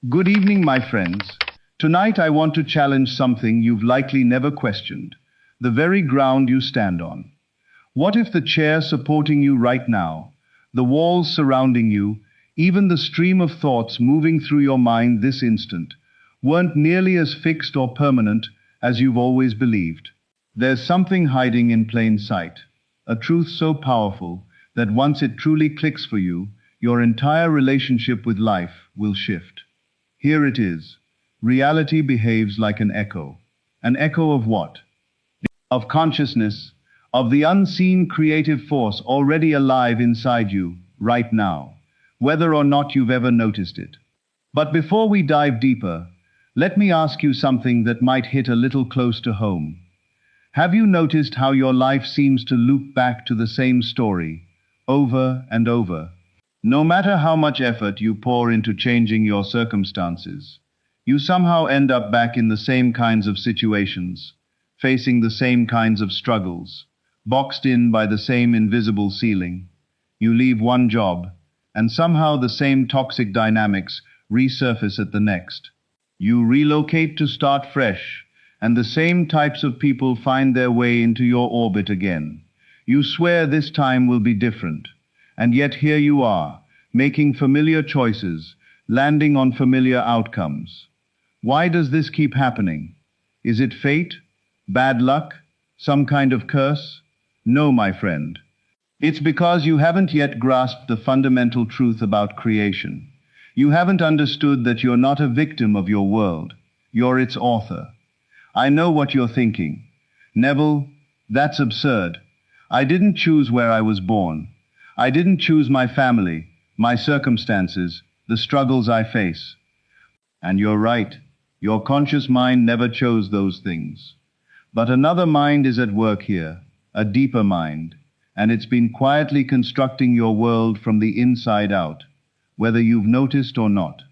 Good evening, my friends. Tonight I want to challenge something you've likely never questioned, the very ground you stand on. What if the chair supporting you right now, the walls surrounding you, even the stream of thoughts moving through your mind this instant, weren't nearly as fixed or permanent as you've always believed? There's something hiding in plain sight, a truth so powerful that once it truly clicks for you, your entire relationship with life will shift. Here it is. Reality behaves like an echo. An echo of what? Of consciousness, of the unseen creative force already alive inside you, right now, whether or not you've ever noticed it. But before we dive deeper, let me ask you something that might hit a little close to home. Have you noticed how your life seems to loop back to the same story, over and over? No matter how much effort you pour into changing your circumstances, you somehow end up back in the same kinds of situations, facing the same kinds of struggles, boxed in by the same invisible ceiling. You leave one job, and somehow the same toxic dynamics resurface at the next. You relocate to start fresh, and the same types of people find their way into your orbit again. You swear this time will be different. And yet here you are, making familiar choices, landing on familiar outcomes. Why does this keep happening? Is it fate? Bad luck? Some kind of curse? No, my friend. It's because you haven't yet grasped the fundamental truth about creation. You haven't understood that you're not a victim of your world. You're its author. I know what you're thinking. Neville, that's absurd. I didn't choose where I was born. I didn't choose my family, my circumstances, the struggles I face. And you're right, your conscious mind never chose those things. But another mind is at work here, a deeper mind, and it's been quietly constructing your world from the inside out, whether you've noticed or not.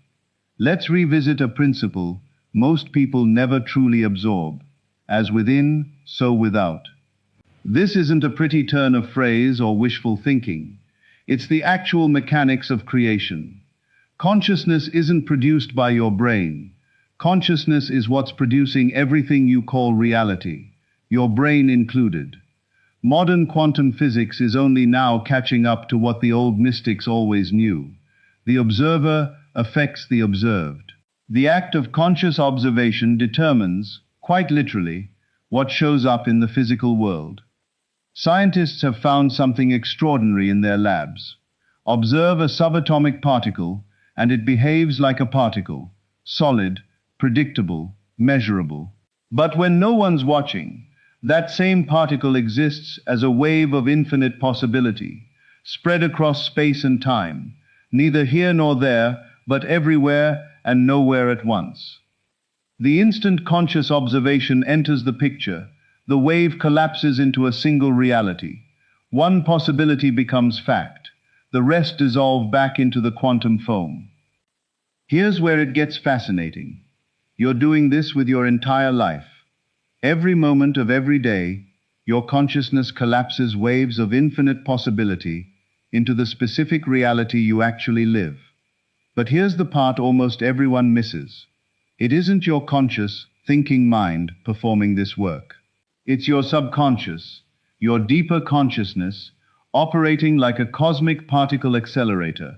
Let's revisit a principle most people never truly absorb. As within, so without. This isn't a pretty turn of phrase or wishful thinking. It's the actual mechanics of creation. Consciousness isn't produced by your brain. Consciousness is what's producing everything you call reality, your brain included. Modern quantum physics is only now catching up to what the old mystics always knew. The observer affects the observed. The act of conscious observation determines, quite literally, what shows up in the physical world. Scientists have found something extraordinary in their labs. Observe a subatomic particle, and it behaves like a particle, solid, predictable, measurable. But when no one's watching, that same particle exists as a wave of infinite possibility, spread across space and time, neither here nor there, but everywhere and nowhere at once. The instant conscious observation enters the picture, the wave collapses into a single reality. One possibility becomes fact. The rest dissolve back into the quantum foam. Here's where it gets fascinating. You're doing this with your entire life. Every moment of every day, your consciousness collapses waves of infinite possibility into the specific reality you actually live. But here's the part almost everyone misses. It isn't your conscious, thinking mind performing this work. It's your subconscious, your deeper consciousness, operating like a cosmic particle accelerator,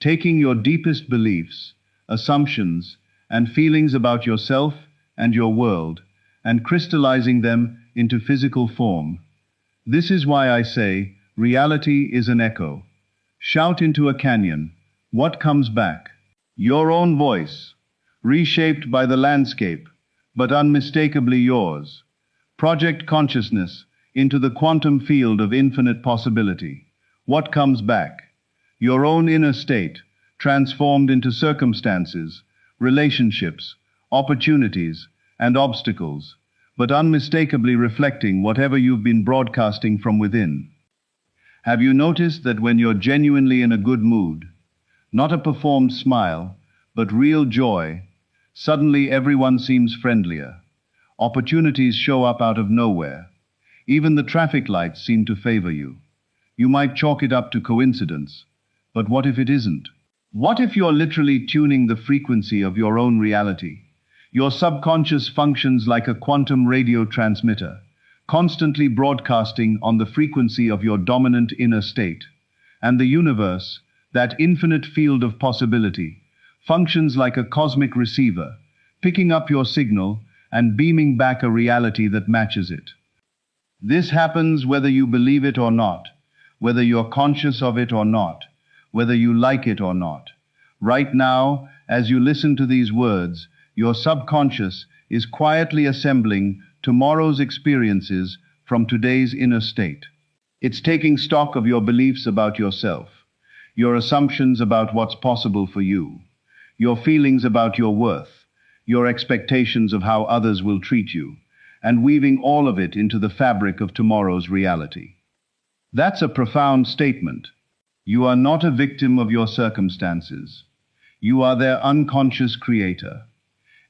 taking your deepest beliefs, assumptions, and feelings about yourself and your world, and crystallizing them into physical form. This is why I say, reality is an echo. Shout into a canyon. What comes back? Your own voice, reshaped by the landscape, but unmistakably yours. Project consciousness into the quantum field of infinite possibility. What comes back? Your own inner state, transformed into circumstances, relationships, opportunities, and obstacles, but unmistakably reflecting whatever you've been broadcasting from within. Have you noticed that when you're genuinely in a good mood, not a performed smile, but real joy, suddenly everyone seems friendlier? Opportunities show up out of nowhere. Even the traffic lights seem to favor you. You might chalk it up to coincidence, but what if it isn't? What if you're literally tuning the frequency of your own reality? Your subconscious functions like a quantum radio transmitter, constantly broadcasting on the frequency of your dominant inner state. And the universe, that infinite field of possibility, functions like a cosmic receiver, picking up your signal and beaming back a reality that matches it. This happens whether you believe it or not, whether you're conscious of it or not, whether you like it or not. Right now, as you listen to these words, your subconscious is quietly assembling tomorrow's experiences from today's inner state. It's taking stock of your beliefs about yourself, your assumptions about what's possible for you, your feelings about your worth, your expectations of how others will treat you, and weaving all of it into the fabric of tomorrow's reality. That's a profound statement. You are not a victim of your circumstances. You are their unconscious creator.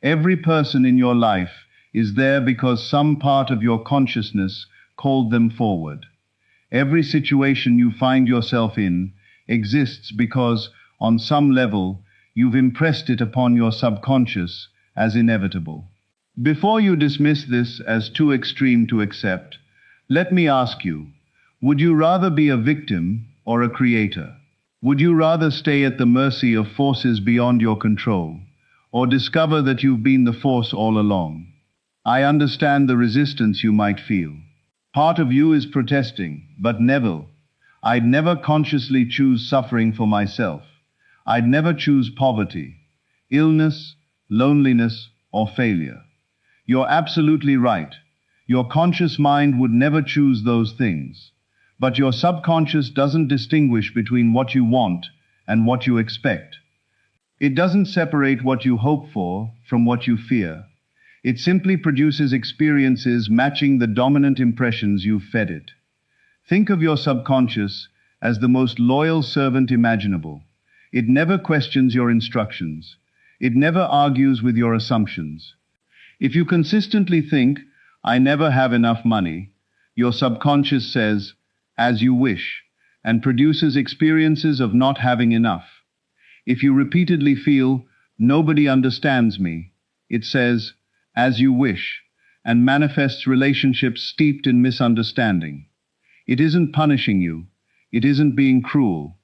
Every person in your life is there because some part of your consciousness called them forward. Every situation you find yourself in exists because, on some level, you've impressed it upon your subconscious as inevitable. Before you dismiss this as too extreme to accept, let me ask you, would you rather be a victim or a creator? Would you rather stay at the mercy of forces beyond your control, or discover that you've been the force all along? I understand the resistance you might feel. Part of you is protesting, but Neville, I'd never consciously choose suffering for myself. I'd never choose poverty, illness, loneliness, or failure. You're absolutely right. Your conscious mind would never choose those things. But your subconscious doesn't distinguish between what you want and what you expect. It doesn't separate what you hope for from what you fear. It simply produces experiences matching the dominant impressions you've fed it. Think of your subconscious as the most loyal servant imaginable. It never questions your instructions. It never argues with your assumptions. If you consistently think, "I never have enough money," your subconscious says, "As you wish," and produces experiences of not having enough. If you repeatedly feel, "Nobody understands me," it says, "As you wish," and manifests relationships steeped in misunderstanding. It isn't punishing you. It isn't being cruel.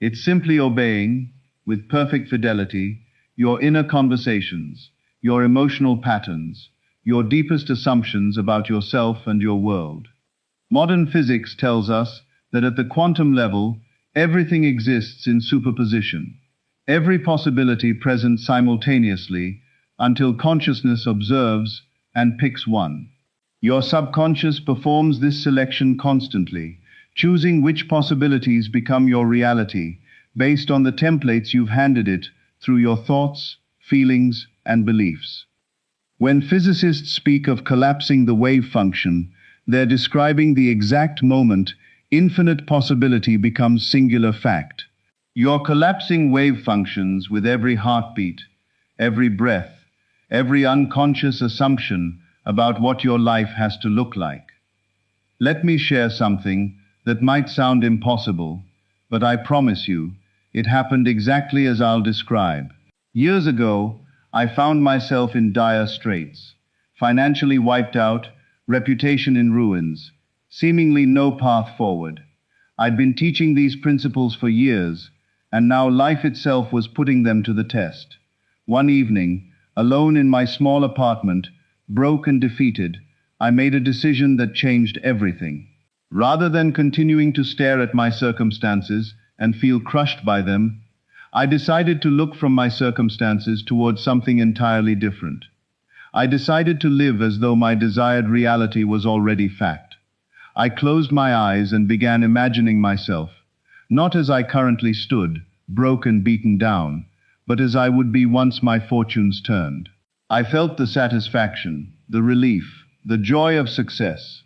It's simply obeying, with perfect fidelity, your inner conversations, your emotional patterns, your deepest assumptions about yourself and your world. Modern physics tells us that at the quantum level, everything exists in superposition, every possibility present simultaneously until consciousness observes and picks one. Your subconscious performs this selection constantly, choosing which possibilities become your reality based on the templates you've handed it through your thoughts, feelings, and beliefs. When physicists speak of collapsing the wave function, they're describing the exact moment infinite possibility becomes singular fact. You're collapsing wave functions with every heartbeat, every breath, every unconscious assumption about what your life has to look like. Let me share something that might sound impossible, but I promise you, it happened exactly as I'll describe. Years ago, I found myself in dire straits, financially wiped out, reputation in ruins, seemingly no path forward. I'd been teaching these principles for years, and now life itself was putting them to the test. One evening, alone in my small apartment, broke and defeated, I made a decision that changed everything. Rather than continuing to stare at my circumstances and feel crushed by them, I decided to look from my circumstances towards something entirely different. I decided to live as though my desired reality was already fact. I closed my eyes and began imagining myself, not as I currently stood, broke and beaten down, but as I would be once my fortunes turned. I felt the satisfaction, the relief, the joy of success.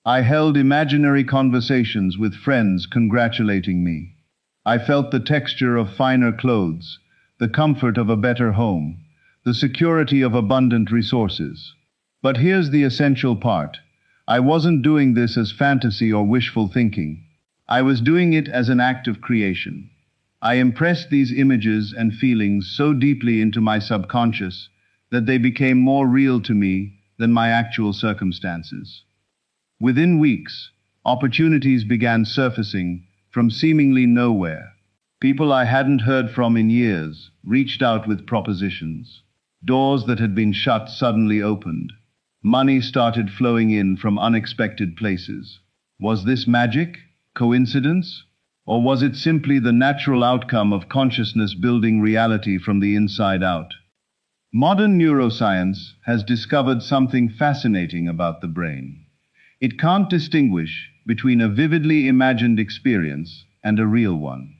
I held imaginary conversations with friends congratulating me. I felt the texture of finer clothes, the comfort of a better home, the security of abundant resources. But here's the essential part. I wasn't doing this as fantasy or wishful thinking. I was doing it as an act of creation. I impressed these images and feelings so deeply into my subconscious that they became more real to me than my actual circumstances. Within weeks, opportunities began surfacing from seemingly nowhere. People I hadn't heard from in years reached out with propositions. Doors that had been shut suddenly opened. Money started flowing in from unexpected places. Was this magic? Coincidence? Or was it simply the natural outcome of consciousness building reality from the inside out? Modern neuroscience has discovered something fascinating about the brain. It can't distinguish between a vividly imagined experience and a real one.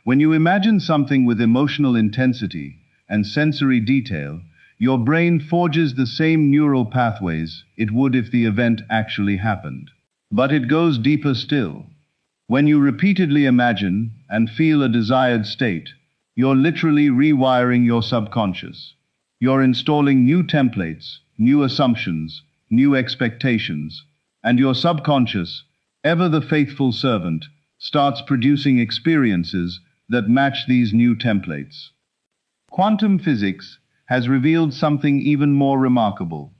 When you imagine something with emotional intensity and sensory detail, your brain forges the same neural pathways it would if the event actually happened. But it goes deeper still. When you repeatedly imagine and feel a desired state, you're literally rewiring your subconscious. You're installing new templates, new assumptions, new expectations, and your subconscious, ever the faithful servant, starts producing experiences that match these new templates. Quantum physics has revealed something even more remarkable: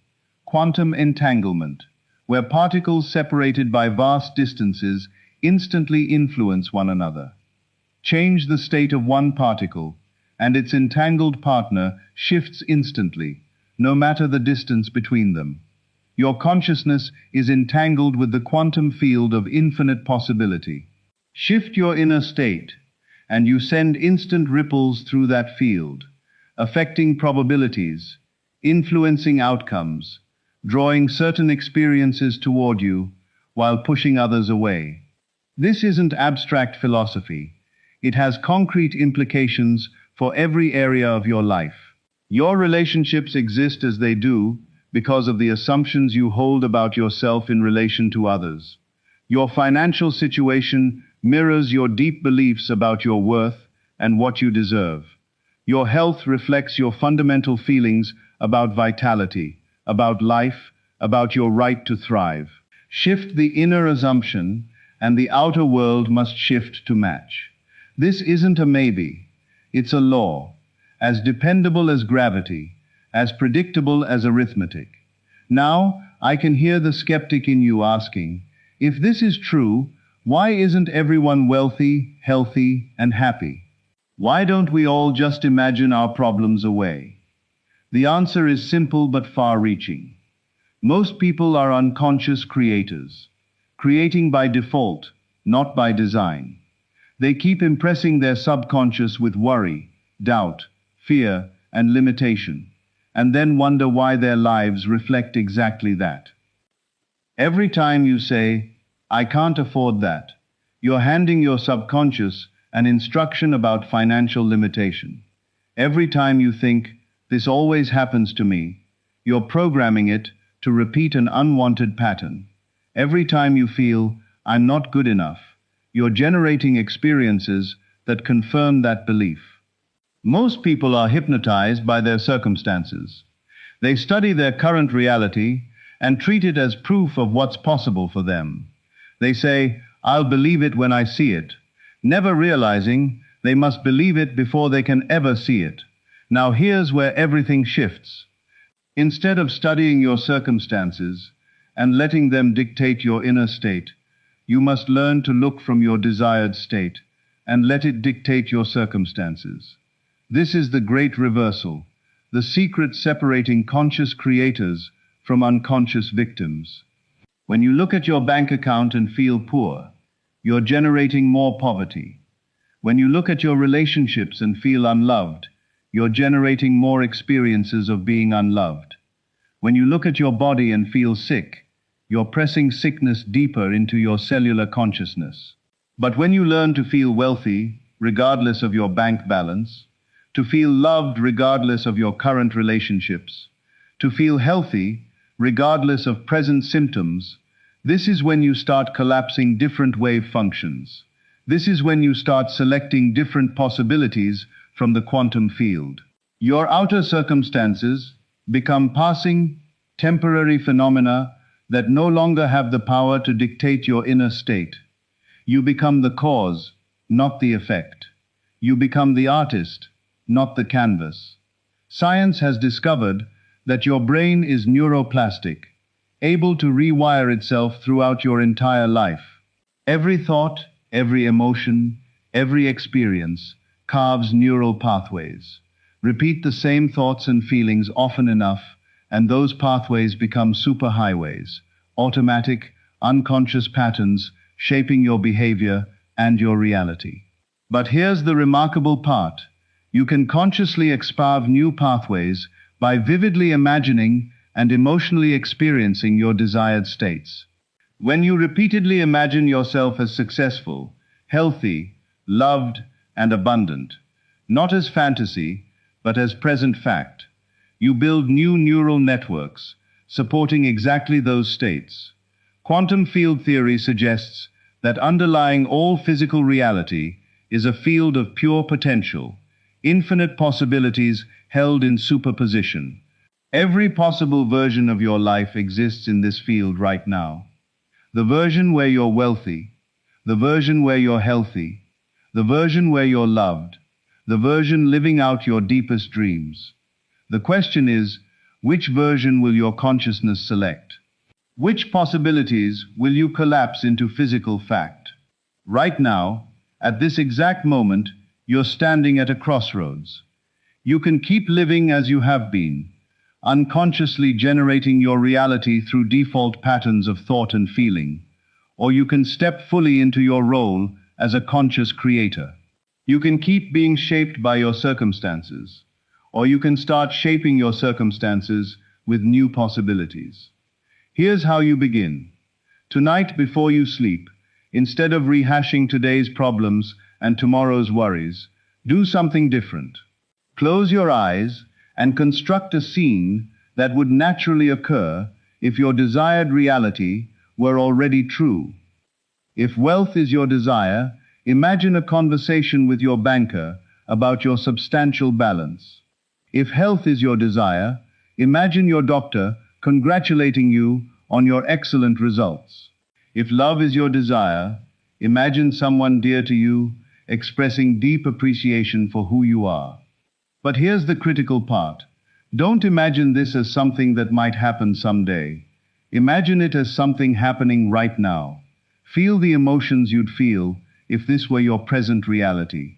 quantum entanglement, where particles separated by vast distances instantly influence one another. Change the state of one particle, and its entangled partner shifts instantly, no matter the distance between them. Your consciousness is entangled with the quantum field of infinite possibility. Shift your inner state, and you send instant ripples through that field, affecting probabilities, influencing outcomes, drawing certain experiences toward you while pushing others away. This isn't abstract philosophy. It has concrete implications for every area of your life. Your relationships exist as they do because of the assumptions you hold about yourself in relation to others. Your financial situation mirrors your deep beliefs about your worth and what you deserve. Your health reflects your fundamental feelings about vitality, about life, about your right to thrive. Shift the inner assumption, and the outer world must shift to match. This isn't a maybe. It's a law, as dependable as gravity, as predictable as arithmetic. Now, I can hear the skeptic in you asking, if this is true, why isn't everyone wealthy, healthy, and happy? Why don't we all just imagine our problems away? The answer is simple but far-reaching. Most people are unconscious creators, creating by default, not by design. They keep impressing their subconscious with worry, doubt, fear, and limitation, and then wonder why their lives reflect exactly that. Every time you say, "I can't afford that," you're handing your subconscious an instruction about financial limitation. Every time you think, "This always happens to me," you're programming it to repeat an unwanted pattern. Every time you feel, "I'm not good enough," you're generating experiences that confirm that belief. Most people are hypnotized by their circumstances. They study their current reality and treat it as proof of what's possible for them. They say, "I'll believe it when I see it," never realizing they must believe it before they can ever see it. Now here's where everything shifts. Instead of studying your circumstances and letting them dictate your inner state, you must learn to look from your desired state and let it dictate your circumstances. This is the great reversal, the secret separating conscious creators from unconscious victims. When you look at your bank account and feel poor, you're generating more poverty. When you look at your relationships and feel unloved, you're generating more experiences of being unloved. When you look at your body and feel sick, you're pressing sickness deeper into your cellular consciousness. But when you learn to feel wealthy, regardless of your bank balance, to feel loved regardless of your current relationships, to feel healthy regardless of present symptoms, this is when you start collapsing different wave functions. This is when you start selecting different possibilities from the quantum field. Your outer circumstances become passing, temporary phenomena that no longer have the power to dictate your inner state. You become the cause, not the effect. You become the artist, not the canvas. Science has discovered that your brain is neuroplastic, able to rewire itself throughout your entire life. Every thought, every emotion, every experience carves neural pathways. Repeat the same thoughts and feelings often enough, and those pathways become superhighways, automatic, unconscious patterns shaping your behavior and your reality. But here's the remarkable part. You can consciously expand new pathways by vividly imagining and emotionally experiencing your desired states. When you repeatedly imagine yourself as successful, healthy, loved, and abundant, not as fantasy, but as present fact, you build new neural networks supporting exactly those states. Quantum field theory suggests that underlying all physical reality is a field of pure potential, infinite possibilities held in superposition. Every possible version of your life exists in this field right now. The version where you're wealthy, the version where you're healthy, the version where you're loved, the version living out your deepest dreams. The question is, which version will your consciousness select? Which possibilities will you collapse into physical fact? Right now, at this exact moment, you're standing at a crossroads. You can keep living as you have been, unconsciously generating your reality through default patterns of thought and feeling, or you can step fully into your role as a conscious creator. You can keep being shaped by your circumstances, or you can start shaping your circumstances with new possibilities. Here's how you begin. Tonight, before you sleep, instead of rehashing today's problems and tomorrow's worries, do something different. Close your eyes and construct a scene that would naturally occur if your desired reality were already true. If wealth is your desire, imagine a conversation with your banker about your substantial balance. If health is your desire, imagine your doctor congratulating you on your excellent results. If love is your desire, imagine someone dear to you expressing deep appreciation for who you are. But here's the critical part. Don't imagine this as something that might happen someday. Imagine it as something happening right now. Feel the emotions you'd feel if this were your present reality.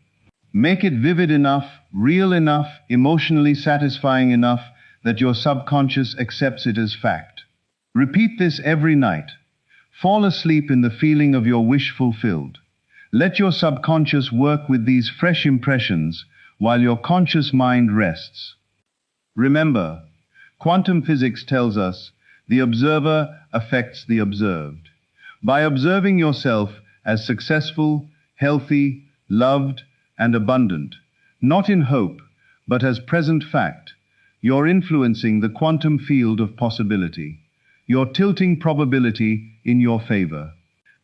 Make it vivid enough, real enough, emotionally satisfying enough that your subconscious accepts it as fact. Repeat this every night. Fall asleep in the feeling of your wish fulfilled. Let your subconscious work with these fresh impressions while your conscious mind rests. Remember, quantum physics tells us the observer affects the observed. By observing yourself as successful, healthy, loved, and abundant, not in hope, but as present fact, you're influencing the quantum field of possibility. You're tilting probability in your favor.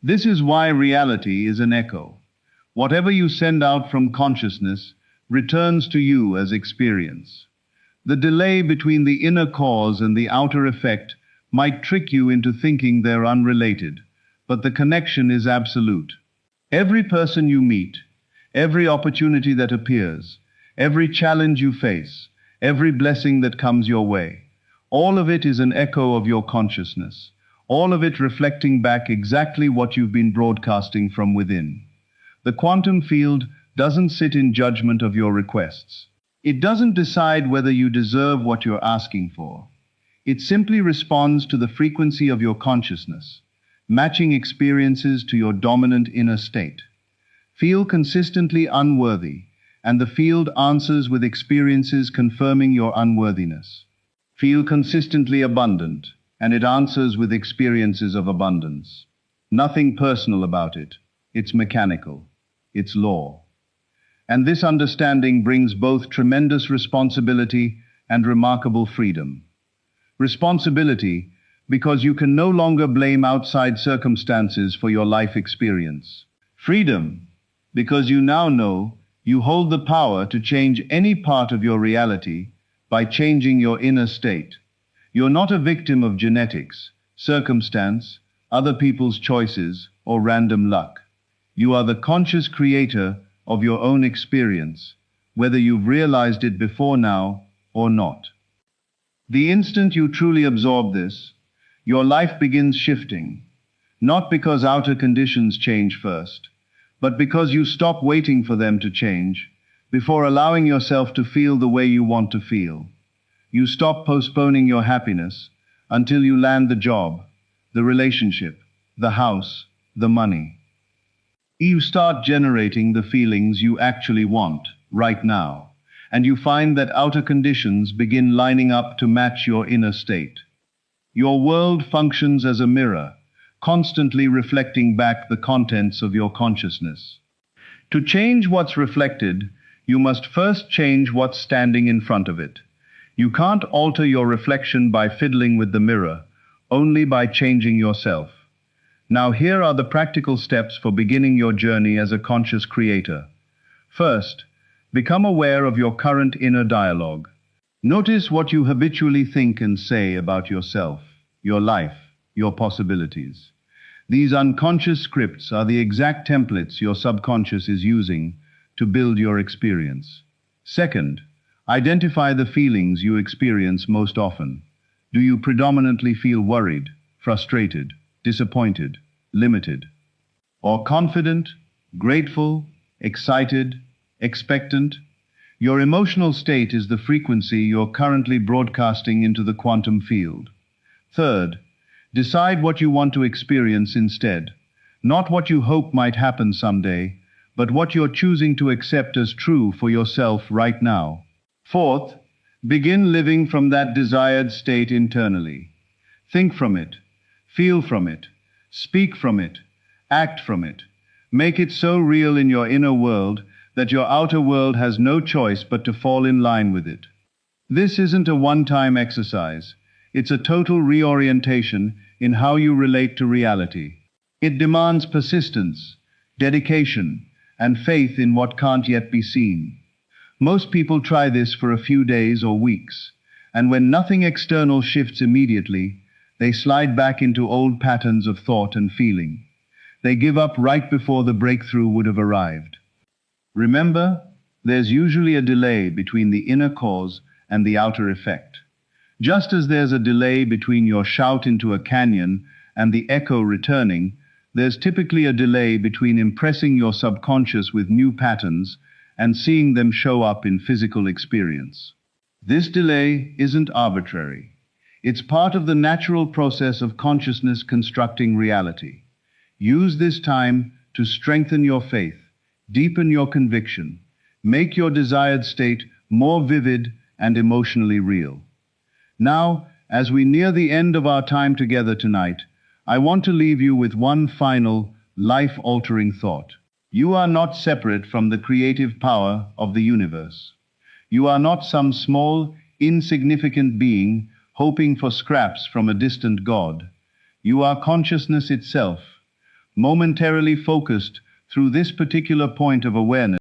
This is why reality is an echo. Whatever you send out from consciousness returns to you as experience. The delay between the inner cause and the outer effect might trick you into thinking they're unrelated, but the connection is absolute. Every person you meet, every opportunity that appears, every challenge you face, every blessing that comes your way, all of it is an echo of your consciousness, all of it reflecting back exactly what you've been broadcasting from within. The quantum field doesn't sit in judgment of your requests. It doesn't decide whether you deserve what you're asking for. It simply responds to the frequency of your consciousness, matching experiences to your dominant inner state. Feel consistently unworthy, and the field answers with experiences confirming your unworthiness. Feel consistently abundant, and it answers with experiences of abundance. Nothing personal about it. It's mechanical. It's law. And this understanding brings both tremendous responsibility and remarkable freedom. Responsibility, because you can no longer blame outside circumstances for your life experience. Freedom, because you now know you hold the power to change any part of your reality by changing your inner state. You're not a victim of genetics, circumstance, other people's choices, or random luck. You are the conscious creator of your own experience, whether you've realized it before now or not. The instant you truly absorb this, your life begins shifting, not because outer conditions change first, but because you stop waiting for them to change before allowing yourself to feel the way you want to feel. You stop postponing your happiness until you land the job, the relationship, the house, the money. You start generating the feelings you actually want right now, and you find that outer conditions begin lining up to match your inner state. Your world functions as a mirror, constantly reflecting back the contents of your consciousness. To change what's reflected, you must first change what's standing in front of it. You can't alter your reflection by fiddling with the mirror, only by changing yourself. Now here are the practical steps for beginning your journey as a conscious creator. First, become aware of your current inner dialogue. Notice what you habitually think and say about yourself, your life, your possibilities. These unconscious scripts are the exact templates your subconscious is using to build your experience. Second, identify the feelings you experience most often. Do you predominantly feel worried, frustrated, disappointed, limited, or confident, grateful, excited, expectant? Your emotional state is the frequency you're currently broadcasting into the quantum field. Third, decide what you want to experience instead, not what you hope might happen someday, but what you're choosing to accept as true for yourself right now. Fourth, begin living from that desired state internally. Think from it, feel from it, speak from it, act from it. Make it so real in your inner world that your outer world has no choice but to fall in line with it. This isn't a one-time exercise. It's a total reorientation in how you relate to reality. It demands persistence, dedication, and faith in what can't yet be seen. Most people try this for a few days or weeks, and when nothing external shifts immediately, they slide back into old patterns of thought and feeling. They give up right before the breakthrough would have arrived. Remember, there's usually a delay between the inner cause and the outer effect. Just as there's a delay between your shout into a canyon and the echo returning, there's typically a delay between impressing your subconscious with new patterns and seeing them show up in physical experience. This delay isn't arbitrary. It's part of the natural process of consciousness constructing reality. Use this time to strengthen your faith, deepen your conviction, make your desired state more vivid and emotionally real. Now, as we near the end of our time together tonight, I want to leave you with one final, life-altering thought. You are not separate from the creative power of the universe. You are not some small, insignificant being hoping for scraps from a distant god. You are consciousness itself, momentarily focused through this particular point of awareness.